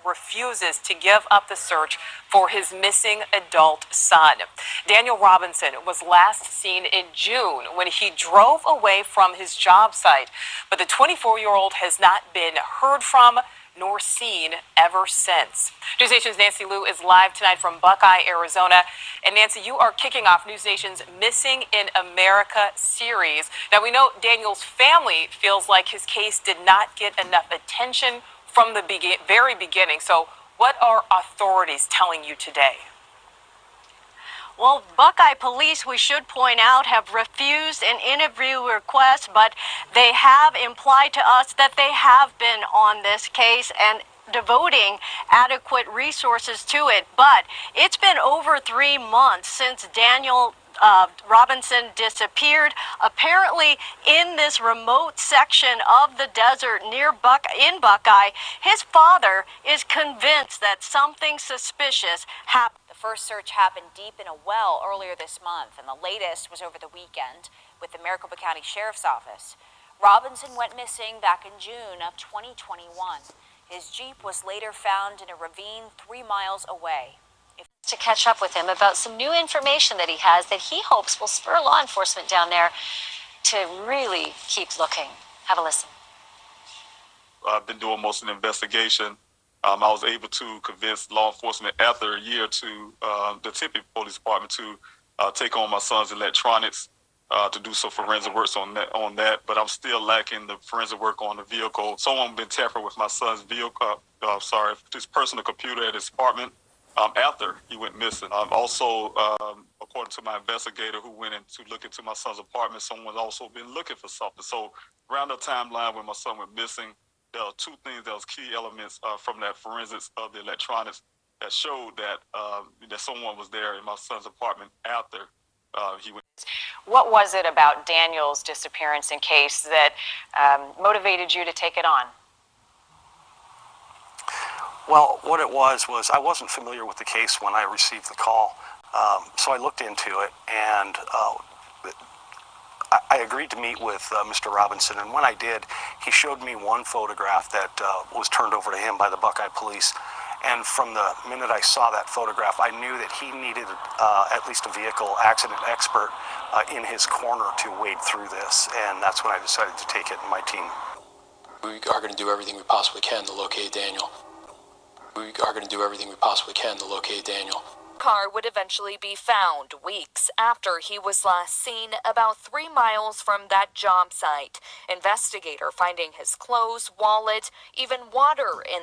refuses to give up the search for his missing adult son. Daniel Robinson was last seen in June when he drove away from his job site, but the 24-year-old has not been heard from nor seen ever since. News Nation's Nancy Liu is live tonight from Buckeye, Arizona. And Nancy, you are kicking off News Nation's Missing in America series. Now, we know Daniel's family feels like his case did not get enough attention from the very beginning. So what are authorities telling you today? Well, Buckeye police, we should point out, have refused an interview request, but they have implied to us that they have been on this case and devoting adequate resources to it. But it's been over 3 months since Daniel Robinson disappeared, apparently in this remote section of the desert near Buckeye. His father is convinced that something suspicious happened. The first search happened deep in a well earlier this month, and the latest was over the weekend with the Maricopa County Sheriff's Office. Robinson went missing back in June of 2021. His Jeep was later found in a ravine 3 miles away. To catch up with him about some new information that he has that he hopes will spur law enforcement down there to really keep looking. Have a listen. I've been doing most of the investigation. I was able to convince law enforcement after a year to the Tempe Police Department to take on my son's electronics to do some forensic work on that. But I'm still lacking the forensic work on the vehicle. Someone been tampering with my son's vehicle, his personal computer at his apartment. After he went missing. Also, according to my investigator who went in to look into my son's apartment, someone's also been looking for something. So around the timeline when my son went missing, there are two things that was key elements from that forensics of the electronics that showed that that someone was there in my son's apartment after he went. What was it about Daniel's disappearance and case that motivated you to take it on? Well, what it was I wasn't familiar with the case when I received the call, so I looked into it, and I agreed to meet with Mr. Robinson, and when I did, he showed me one photograph that was turned over to him by the Buckeye Police, and from the minute I saw that photograph, I knew that he needed at least a vehicle accident expert in his corner to wade through this, and that's when I decided to take it in my team. We are going to do everything we possibly can to locate Daniel. We are going to do everything we possibly can to locate Daniel. Car would eventually be found weeks after he was last seen about 3 miles from that job site. Investigator finding his clothes, wallet, even water in